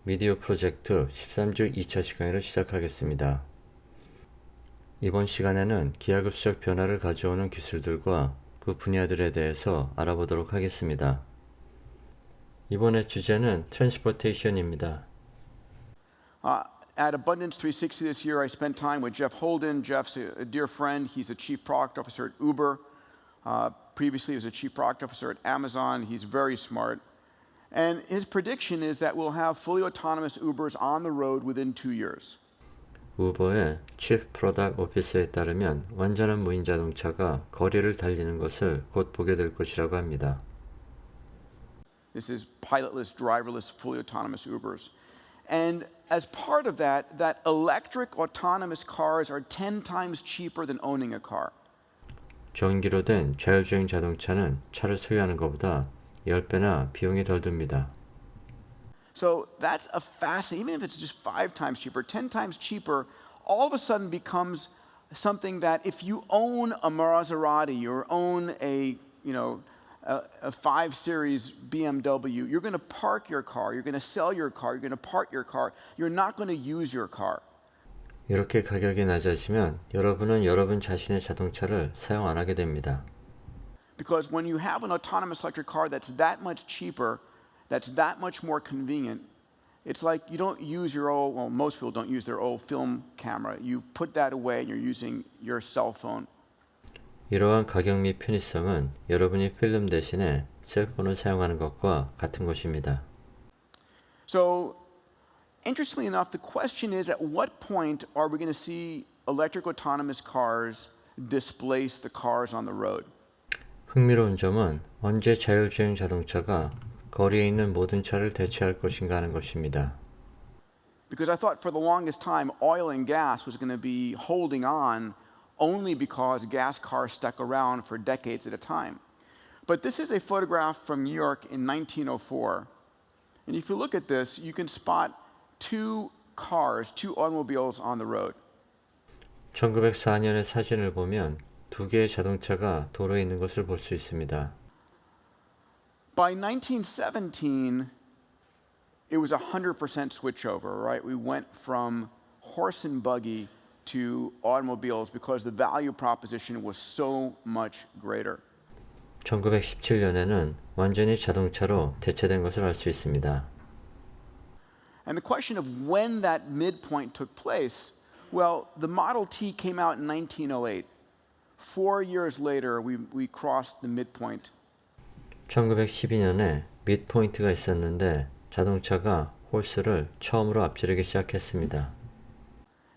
미디어 프로젝트 13주 2차 시간을 시작하겠습니다. 이번 시간에는 기하급수적 변화를 가져오는 기술들과 그 분야들에 대해서 알아보도록 하겠습니다. 이번의 주제는 트랜스포테이션입니다. At Abundance 360 this year, I spent time with Jeff Holden. Jeff's a dear friend. He's a chief product officer at Uber. Previously, he was a chief product officer at Amazon. He's very smart. And his prediction is that we'll have fully autonomous Ubers on the road within 2 years. 우버의 Chief Product Officer에 따르면 완전한 무인 자동차가 거리를 달리는 것을 곧 보게 될 것이라고 합니다. This is pilotless, driverless, fully autonomous Ubers. And as part of that, that electric autonomous cars are 10 times cheaper than owning a car. 전기로 된 자율주행 자동차는 차를 소유하는 것보다 10배나 비용이 덜 듭니다. So that's a fascinating, even if it's just 5 times cheaper, 10 times cheaper, all of a sudden becomes something that if you own a Maserati or own a 5 Series BMW, you're going to park your car, you're going to sell your car, you're going to park your car, you're not going to use your car. 이렇게 가격이 낮아지면 여러분은 여러분 자신의 자동차를 사용 안 하게 됩니다. Because when you have an autonomous electric car that's that much cheaper, that's that much more convenient, it's like you don't use your old, well, most people don't use their old film camera. You put that away and you're using your cell phone. 이러한 가격 및 편의성은 여러분이 필름 대신에 셀폰을 사용하는 것과 같은 것입니다. So, interestingly enough, the question is at what point are we going to see electric autonomous cars displace the cars on the road? 흥미로운 점은 언제 자율주행 자동차가 거리에 있는 모든 차를 대체할 것인가 하는 것입니다. Because I thought for the longest time oil and gas was going to be holding on only because gas cars stuck around for decades at a time. But this is a photograph from New York in 1904. And if you look at this, you can spot two automobiles on the road. 1904년의 사진을 보면 두 개의 자동차가 도로에 있는 것을 볼 수 있습니다. By 1917, it was 100% switchover, right? We went from horse and buggy to automobiles because the value proposition was so much greater. 1917년에는 완전히 자동차로 대체된 것을 알 수 있습니다. And the question of when that midpoint took place, well, the Model T came out in 1908. 4 years later, we crossed the midpoint. 1912년에 미드포인트가 있었는데 자동차가 홀스를 처음으로 앞지르기 시작했습니다.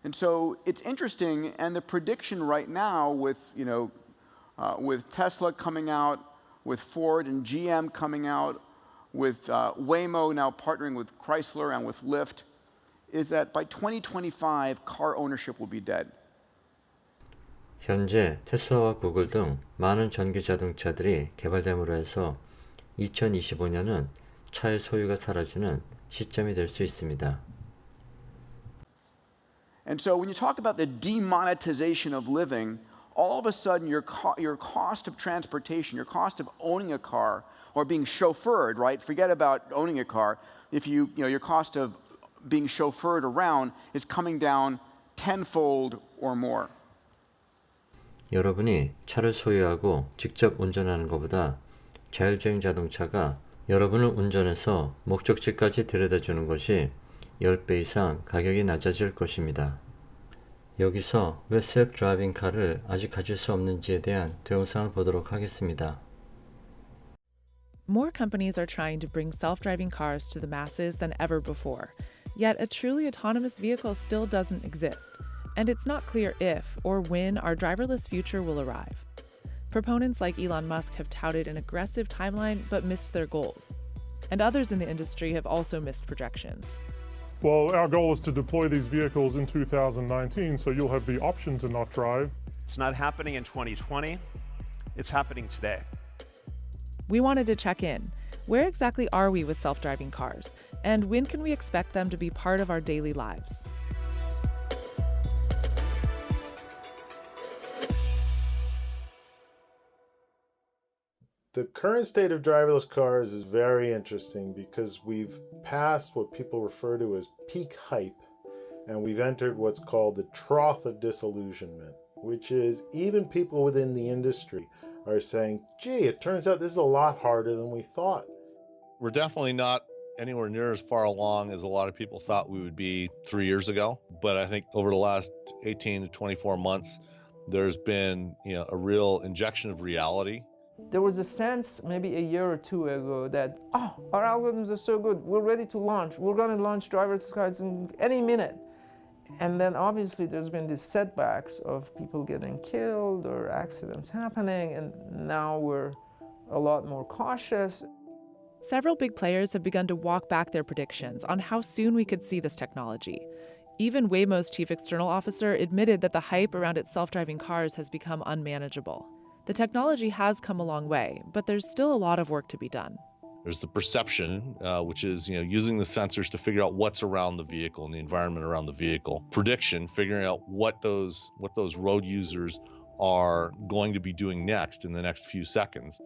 And so it's interesting, and the prediction right now with Tesla coming out, with Ford and GM coming out, with Waymo now partnering with Chrysler and with Lyft, is that by 2025, car ownership will be dead. 현재 테슬라와 구글 등 많은 전기 자동차들이 개발됨으로 해서 2025년은 차의 소유가 사라지는 시점이 될 수 있습니다. And so when you talk about the demonetization of living, all of a sudden your cost of transportation, your cost of owning a car or being chauffeured, right? Forget about owning a car. If your cost of being chauffeured around is coming down tenfold or more. 여러분이 차를 소유하고 직접 운전하는 것보다 자율주행 자동차가 여러분을 운전해서 목적지까지 데려다주는 것이 10배 이상 가격이 낮아질 것입니다. 여기서 왜 셀프 드라이빙 카를 아직 가질 수 없는지에 대한 동영상을 보도록 하겠습니다. More companies are trying to bring self-driving cars to the masses than ever before, yet a truly autonomous vehicle still doesn't exist, and it's not clear if or when our driverless future will arrive. Proponents like Elon Musk have touted an aggressive timeline but missed their goals, and others in the industry have also missed projections. Well, our goal is to deploy these vehicles in 2019, so you'll have the option to not drive. It's not happening in 2020, it's happening today. We wanted to check in. Where exactly are we with self-driving cars? And when can we expect them to be part of our daily lives? The current state of driverless cars is very interesting because we've passed what people refer to as peak hype, and we've entered what's called the trough of disillusionment, which is even people within the industry are saying, gee, it turns out this is a lot harder than we thought. We're definitely not anywhere near as far along as a lot of people thought we would be 3 years ago. But I think over the last 18 to 24 months, there's been a real injection of reality. There was a sense maybe a year or two ago that, our algorithms are so good, we're ready to launch. We're going to launch driverless cars in any minute. And then obviously there's been these setbacks of people getting killed or accidents happening, and now we're a lot more cautious. Several big players have begun to walk back their predictions on how soon we could see this technology. Even Waymo's chief external officer admitted that the hype around its self-driving cars has become unmanageable. The technology has come a long way, but there's still a lot of work to be done. There's the perception, which is using the sensors to figure out what's around the vehicle and the environment around the vehicle. Prediction, figuring out what those road users are going to be doing next in the next few seconds.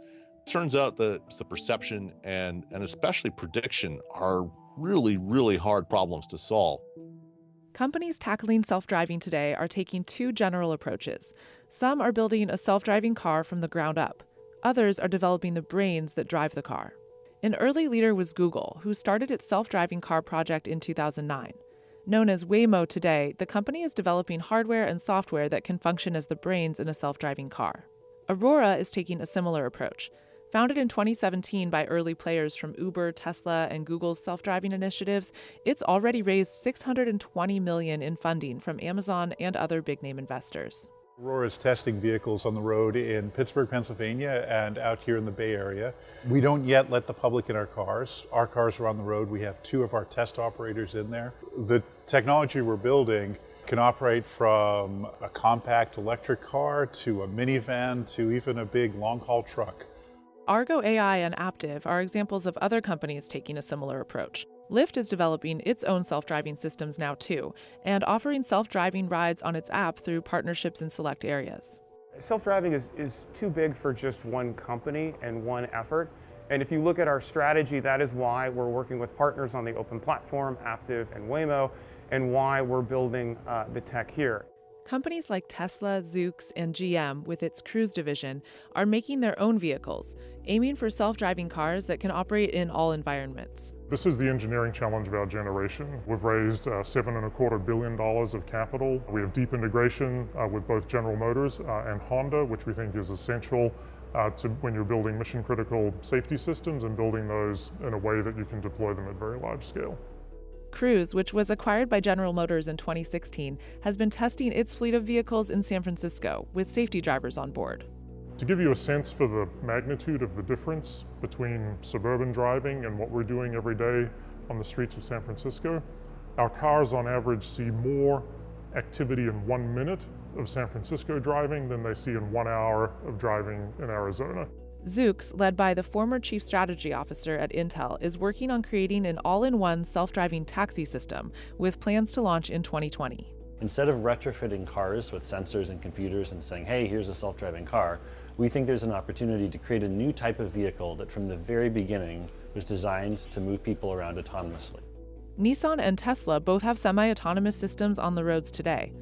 Turns out that the perception and especially prediction are really, really hard problems to solve. Companies tackling self-driving today are taking two general approaches. Some are building a self-driving car from the ground up. Others are developing the brains that drive the car. An early leader was Google, who started its self-driving car project in 2009. Known as Waymo today, the company is developing hardware and software that can function as the brains in a self-driving car. Aurora is taking a similar approach. Founded in 2017 by early players from Uber, Tesla, and Google's self-driving initiatives, it's already raised $620 million in funding from Amazon and other big-name investors. Aurora is testing vehicles on the road in Pittsburgh, Pennsylvania, and out here in the Bay Area. We don't yet let the public in our cars. Our cars are on the road. We have 2 of our test operators in there. The technology we're building can operate from a compact electric car to a minivan to even a big long-haul truck. Argo AI and Aptiv are examples of other companies taking a similar approach. Lyft is developing its own self-driving systems now too, and offering self-driving rides on its app through partnerships in select areas. Self-driving is too big for just one company and one effort. And if you look at our strategy, that is why we're working with partners on the open platform, Aptiv and Waymo, and why we're building the tech here. Companies like Tesla, Zoox, and GM, with its Cruise division, are making their own vehicles, aiming for self-driving cars that can operate in all environments. This is the engineering challenge of our generation. We've raised $7.25 billion of capital. We have deep integration with both General Motors and Honda, which we think is essential to when you're building mission-critical safety systems and building those in a way that you can deploy them at very large scale. Cruise, which was acquired by General Motors in 2016, has been testing its fleet of vehicles in San Francisco with safety drivers on board. To give you a sense for the magnitude of the difference between suburban driving and what we're doing every day on the streets of San Francisco, our cars on average see more activity in 1 minute of San Francisco driving than they see in 1 hour of driving in Arizona. Zoox, led by the former chief strategy officer at Intel, is working on creating an all-in-one self-driving taxi system with plans to launch in 2020. Instead of retrofitting cars with sensors and computers and saying, hey, here's a self-driving car, we think there's an opportunity to create a new type of vehicle that from the very beginning was designed to move people around autonomously. Nissan and Tesla both have semi-autonomous systems on the roads today.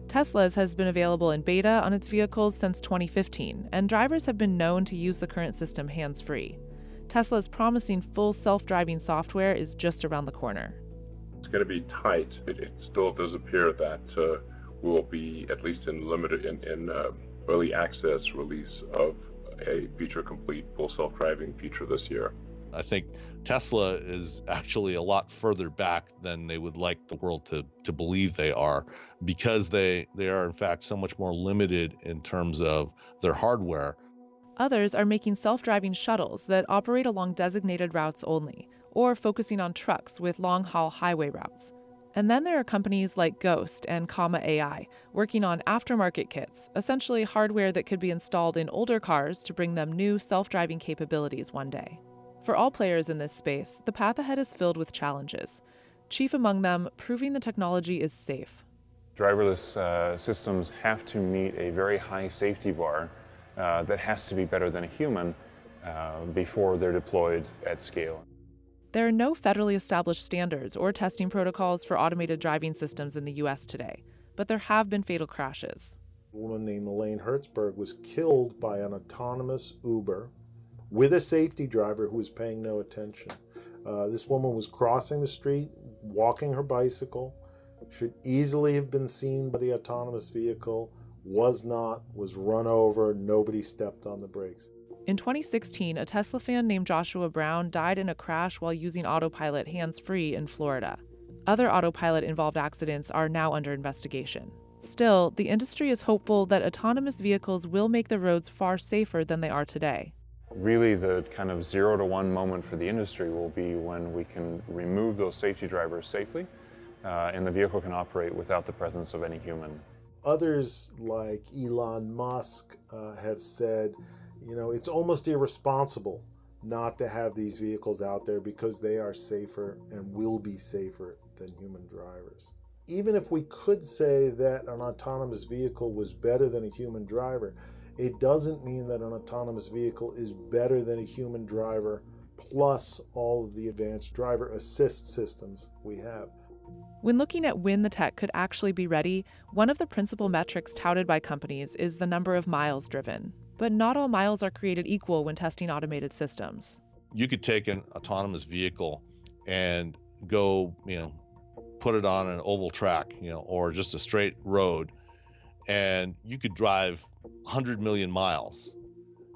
Tesla's has been available in beta on its vehicles since 2015, and drivers have been known to use the current system hands-free. Tesla's promising full self-driving software is just around the corner. It's going to be tight. It still does appear that we will be, at least in limited in early access release of a feature-complete full self-driving feature this year. I think Tesla is actually a lot further back than they would like the world to believe they are, because they are in fact so much more limited in terms of their hardware. Others are making self-driving shuttles that operate along designated routes only, or focusing on trucks with long-haul highway routes. And then there are companies like Ghost and Comma AI working on aftermarket kits, essentially hardware that could be installed in older cars to bring them new self-driving capabilities one day. For all players in this space, the path ahead is filled with challenges. Chief among them, proving the technology is safe. Driverless systems have to meet a very high safety bar that has to be better than a human before they're deployed at scale. There are no federally established standards or testing protocols for automated driving systems in the U.S. today, but there have been fatal crashes. A woman named Elaine Hertzberg was killed by an autonomous Uber with a safety driver who was paying no attention. This woman was crossing the street, walking her bicycle, should easily have been seen by the autonomous vehicle, was not, was run over, nobody stepped on the brakes. In 2016, a Tesla fan named Joshua Brown died in a crash while using autopilot hands-free in Florida. Other autopilot-involved accidents are now under investigation. Still, the industry is hopeful that autonomous vehicles will make the roads far safer than they are today. Really, the kind of 0 to 1 moment for the industry will be when we can remove those safety drivers safely and the vehicle can operate without the presence of any human. Others, like Elon Musk, have said, it's almost irresponsible not to have these vehicles out there because they are safer and will be safer than human drivers. Even if we could say that an autonomous vehicle was better than a human driver, it doesn't mean that an autonomous vehicle is better than a human driver plus all of the advanced driver assist systems we have. When looking at when the tech could actually be ready, one of the principal metrics touted by companies is the number of miles driven. But not all miles are created equal when testing automated systems. You could take an autonomous vehicle and go, put it on an oval track, or just a straight road, and you could drive 100 million miles.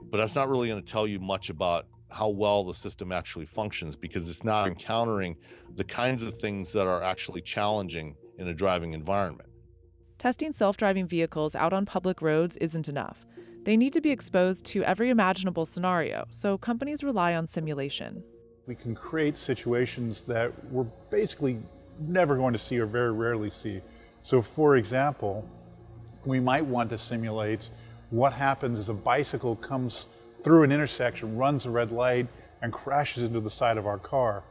But that's not really going to tell you much about how well the system actually functions because it's not encountering the kinds of things that are actually challenging in a driving environment. Testing self-driving vehicles out on public roads isn't enough. They need to be exposed to every imaginable scenario, so companies rely on simulation. We can create situations that we're basically never going to see or very rarely see. So for example, we might want to simulate what happens as a bicycle comes through an intersection, runs a red light, and crashes into the side of our car.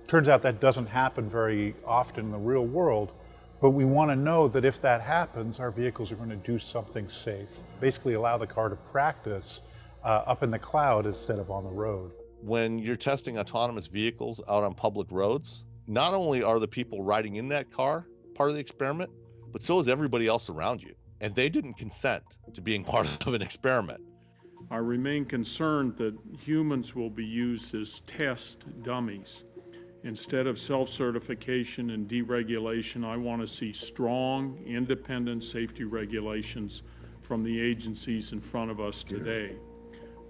Turns out that doesn't happen very often in the real world, but we want to know that if that happens, our vehicles are going to do something safe. Basically allow the car to practice up in the cloud instead of on the road. When you're testing autonomous vehicles out on public roads, not only are the people riding in that car part of the experiment, but so is everybody else around you. And they didn't consent to being part of an experiment. I remain concerned that humans will be used as test dummies. Instead of self-certification and deregulation, I want to see strong, independent safety regulations from the agencies in front of us today.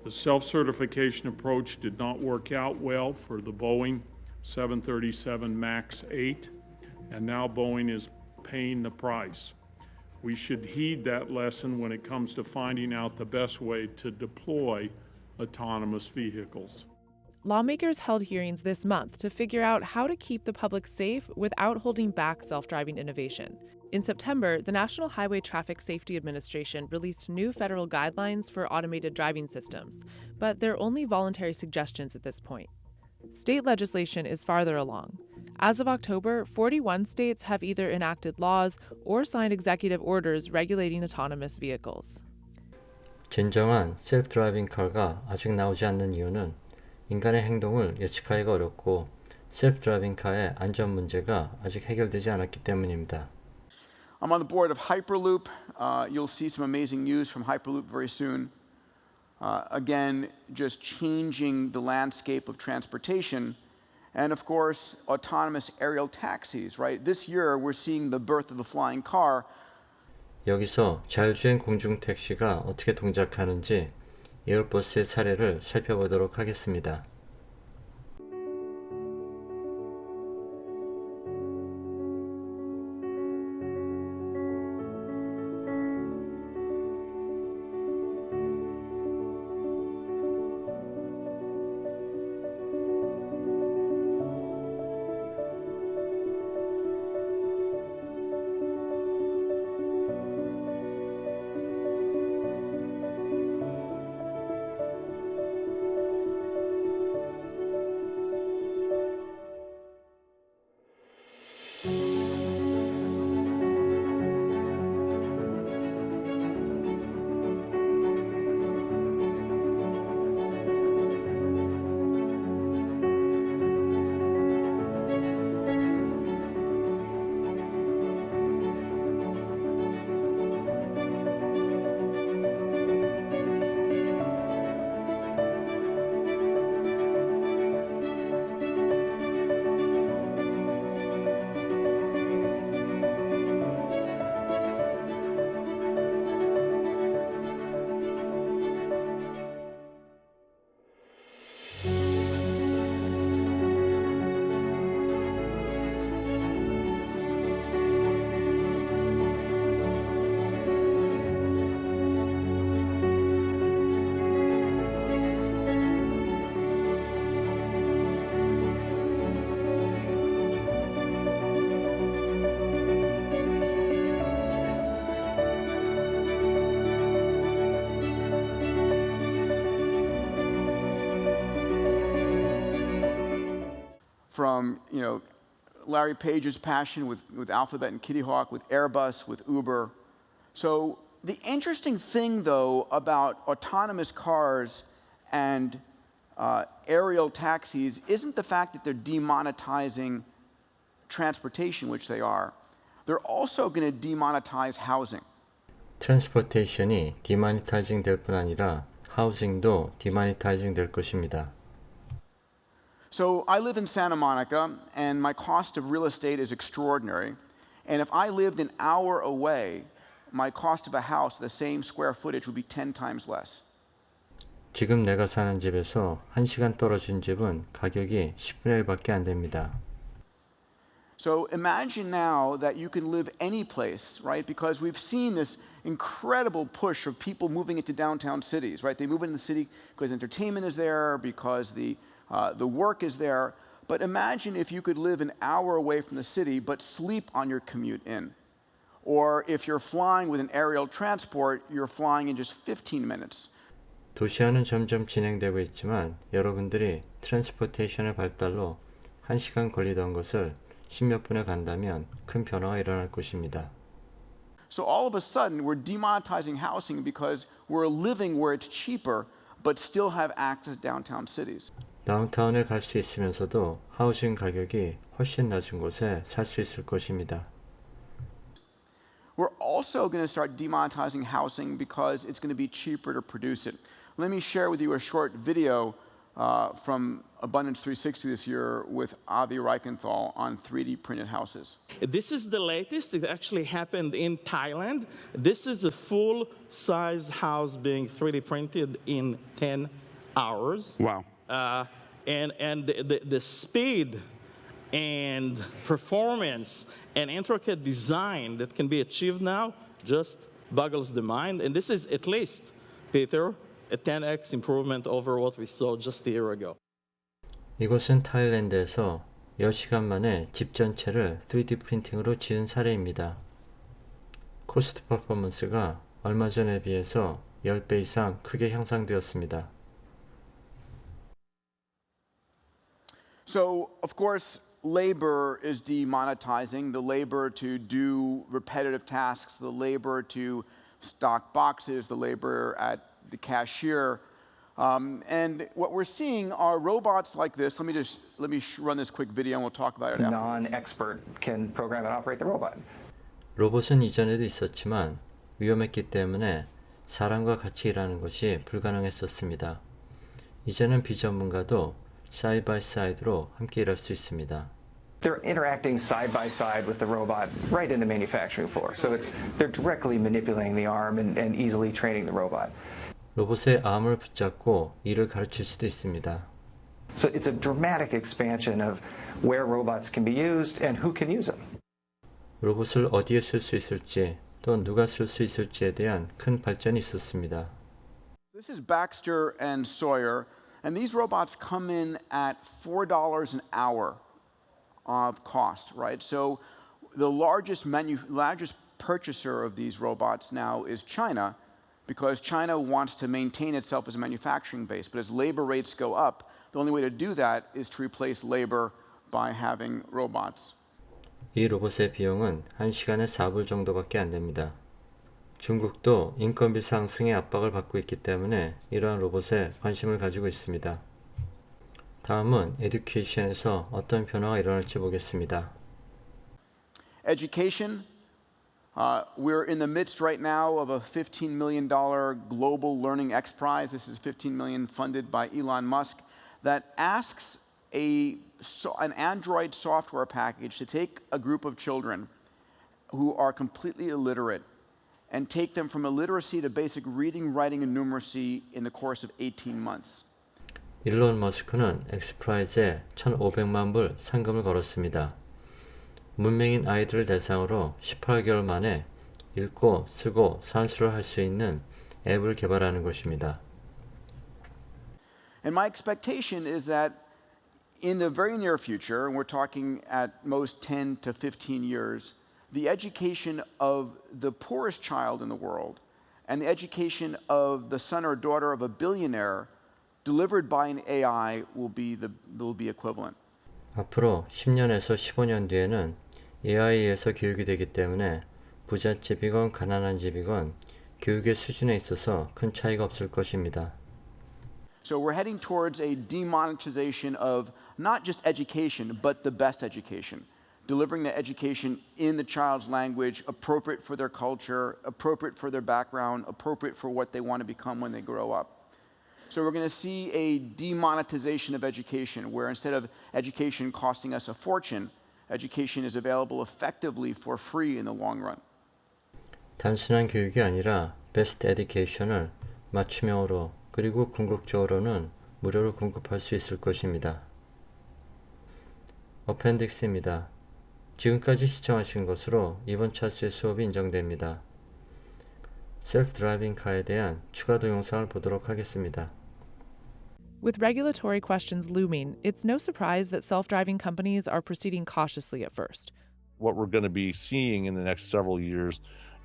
The self-certification approach did not work out well for the Boeing 737 MAX 8, and now Boeing is paying the price. We should heed that lesson when it comes to finding out the best way to deploy autonomous vehicles. Lawmakers held hearings this month to figure out how to keep the public safe without holding back self-driving innovation. In September, the National Highway Traffic Safety Administration released new federal guidelines for automated driving systems, but they're only voluntary suggestions at this point. State legislation is farther along. As of October, 41 states have either enacted laws or signed executive orders regulating autonomous vehicles. 진정한 셀프 드라이빙 카가 아직 나오지 않는 이유는 인간의 행동을 예측하기가 어렵고 셀프 드라이빙 카의 안전 문제가 아직 해결되지 않았기 때문입니다. I'm on the board of Hyperloop. You'll see some amazing news from Hyperloop very soon. Again, just changing the landscape of transportation. And of course, autonomous aerial taxis, right? This year, we're seeing the birth of the flying car. 여기서 자율주행 공중 택시가 어떻게 동작하는지 에어버스의 사례를 살펴보도록 하겠습니다. from Larry Page's passion with Alphabet and Kitty Hawk, with Airbus, with Uber. So the interesting thing, though, about autonomous cars and aerial taxis isn't the fact that they're demonetizing transportation, which they are. They're also going to demonetize housing. 트랜스포테이션이 디마니타이징 될 뿐 아니라 하우징도 디마니타이징 될 것입니다. So I live in Santa Monica, and my cost of real estate is extraordinary. And if I lived an hour away, my cost of a house, the same square footage, would be 10 times less. 지금 내가 사는 집에서 1시간 떨어진 집은 가격이 10분의 1밖에 안 됩니다. So imagine now that you can live any place, right? Because we've seen this incredible push of people moving into downtown cities, right? They move into the city because entertainment is there, because the work is there. But imagine if you could live an hour away from the city but sleep on your commute in. Or if you're flying with an aerial transport, you're flying in just 15 minutes. 도시화는 점점 진행되고 있지만 여러분들이 트랜스포테이션의 발달로 1시간 걸리던 것을 10몇 분에 간다면 큰 변화가 일어날 것입니다. So all of a sudden, we're demonetizing housing because we're living where it's cheaper, but still have access to downtown cities. 다운타운에 갈 수 있으면서도 하우징 가격이 훨씬 낮은 곳에 살 수 있을 것입니다. We're also going to start demonetizing housing because it's going to be cheaper to produce it. Let me share with you a short video from Abundance 360 this year with Avi Reichenthal on 3D printed houses. This is the latest. It actually happened in Thailand. This is a full-size house being 3D printed in 10 hours. Wow. And the speed and performance and intricate design that can be achieved now just boggles the mind. And this is at least, Peter, a 10x improvement over what we saw just a year ago. 이곳은 타일랜드에서 10시간 만에 집 전체를 3D 프린팅으로 지은 사례입니다. 코스트 퍼포먼스가 얼마 전에 비해서 10배 이상 크게 향상되었습니다. So, of course, labor is demonetizing, the labor to do repetitive tasks, the labor to stock boxes, the labor at the cashier. And what we're seeing are robots like this. Let me run this quick video and we'll talk about it after. Non-expert can program and operate the robot. 로봇은 이전에도 있었지만 위험했기 때문에 사람과 같이 일하는 것이 불가능했었습니다. 이제는 비전문가도 사이드 바이 사이드로 함께 일할 수 있습니다. They're interacting side by side with the robot right in the manufacturing floor. So they're directly manipulating the arm and easily training the robot. 로봇의 암을 붙잡고 일을 가르칠 수도 있습니다. So it's a dramatic expansion of where robots can be used and who can use them. 로봇을 어디에 쓸 수 있을지 또 누가 쓸 수 있을지에 대한 큰 발전이 있었습니다. This is Baxter and Sawyer, and these robots come in at $4 an hour of cost, right? So the largest purchaser of these robots now is China, because China wants to maintain itself as a manufacturing base. But as labor rates go up, the only way to do that is to replace labor by having robots. 이 로봇의 비용은 1시간에 4불 정도밖에 안 됩니다. 중국도 인건비 상승의 압박을 받고 있기 때문에 이러한 로봇에 관심을 가지고 있습니다. 다음은 에듀케이션에서 어떤 변화가 일어날지 보겠습니다. Education. We're in the midst right now of a $15 million global learning X Prize. This is $15 million funded by Elon Musk that asks an Android software package to take a group of children who are completely illiterate and take them from illiteracy to basic reading, writing, and numeracy in the course of 18 months. 일론 머스크는 엑스프라이즈에 1,500만 불 상금을 걸었습니다. 문맹인 아이들을 대상으로 18개월 만에 읽고 쓰고 산수를 할 수 있는 앱을 개발하는 것입니다. And my expectation is that in the very near future, and we're talking at most 10 to 15 years, the education of the poorest child in the world and the education of the son or daughter of a billionaire delivered by an AI will be equivalent. 앞으로 10년에서 15년 뒤에는 AI에서 교육이 되기 때문에 부잣집이건 가난한 집이건 교육의 수준에 있어서 큰 차이가 없을 것입니다. So we're heading towards a demonetization of not just education, but the best education. Delivering the education in the child's language, appropriate for their culture, appropriate for their background, appropriate for what they want to become when they grow up. So we're going to see a demonetization of education, where instead of education costing us a fortune, education is available effectively for free in the long run. 단순한 교육이 아니라 베스트 에듀케이션을 맞춤형으로 그리고 궁극적으로는 무료로 공급할 수 있을 것입니다. 어펜딕스입니다. 지금까지 시청하신 것으로 이번 차수의 수업이 인정됩니다. 셀프 드라이빙 카에 대한 추가 동영상을 보도록 하겠습니다. With regulatory questions looming, it's no surprise that self-driving companies are proceeding cautiously at first. What we're going to be seeing in the next several years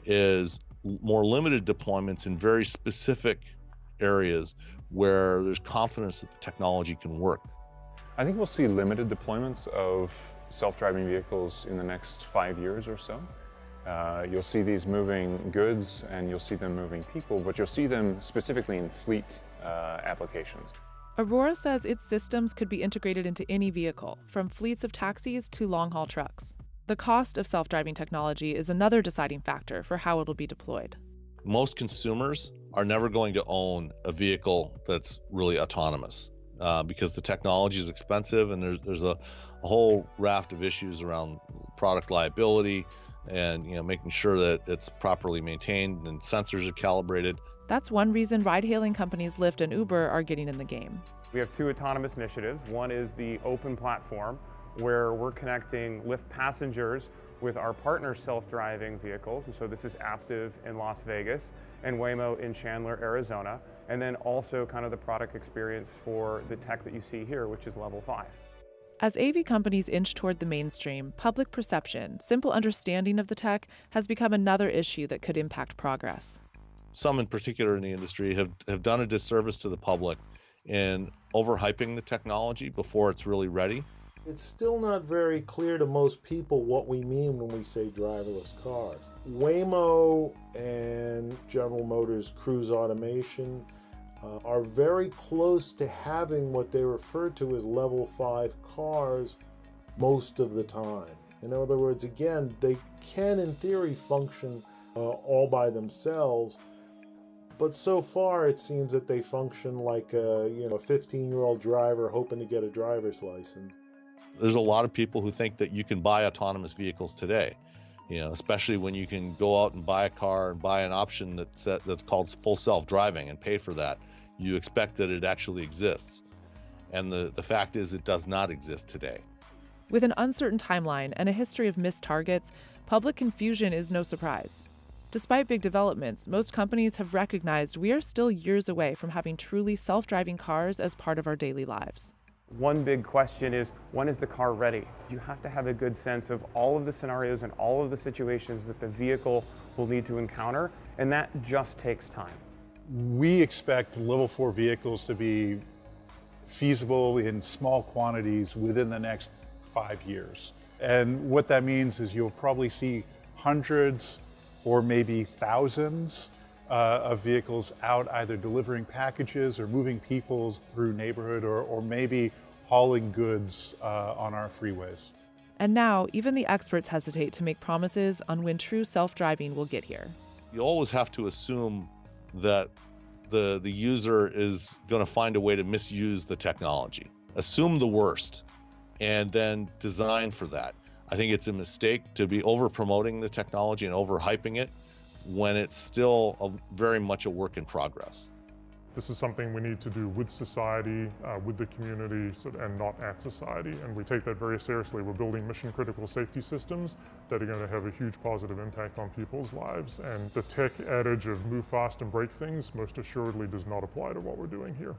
is more limited deployments in very specific areas where there's confidence that the technology can work. I think we'll see limited deployments of self-driving vehicles in the next 5 years or so. You'll see these moving goods and you'll see them moving people, but you'll see them specifically in fleet applications. Aurora says its systems could be integrated into any vehicle, from fleets of taxis to long-haul trucks. The cost of self-driving technology is another deciding factor for how it'll be deployed. Most consumers are never going to own a vehicle that's really autonomous because the technology is expensive and there's a whole raft of issues around product liability and making sure that it's properly maintained and sensors are calibrated. That's one reason ride-hailing companies Lyft and Uber are getting in the game. We have two autonomous initiatives. One is the open platform, where we're connecting Lyft passengers with our partner self-driving vehicles. And so this is Aptiv in Las Vegas and Waymo in Chandler, Arizona. And then also kind of the product experience for the tech that you see here, which is level 5. As AV companies inch toward the mainstream, public perception, simple understanding of the tech has become another issue that could impact progress. Some in particular in the industry have done a disservice to the public in overhyping the technology before it's really ready. It's still not very clear to most people what we mean when we say driverless cars. Waymo and General Motors Cruise Automation are very close to having what they refer to as level 5 cars most of the time. In other words, again, they can in theory function all by themselves, but so far it seems that they function like a 15-year-old driver hoping to get a driver's license. There's a lot of people who think that you can buy autonomous vehicles today, especially when you can go out and buy a car and buy an option that's called full self-driving and pay for that. You expect that it actually exists. And the fact is it does not exist today. With an uncertain timeline and a history of missed targets, public confusion is no surprise. Despite big developments, most companies have recognized we are still years away from having truly self-driving cars as part of our daily lives. One big question is, when is the car ready? You have to have a good sense of all of the scenarios and all of the situations that the vehicle will need to encounter, and that just takes time. We expect level 4 vehicles to be feasible in small quantities within the next 5 years. And what that means is you'll probably see hundreds or maybe thousands of vehicles out either delivering packages or moving people through neighborhood or maybe hauling goods on our freeways. And now, even the experts hesitate to make promises on when true self-driving will get here. You always have to assume that the user is going to find a way to misuse the technology. Assume the worst and then design for that. I think it's a mistake to be over-promoting the technology and over-hyping it when it's still very much a work in progress. This is something we need to do with society, with the community, and not at society, and we take that very seriously. We're building mission-critical safety systems that are going to have a huge positive impact on people's lives, and the tech adage of move fast and break things most assuredly does not apply to what we're doing here.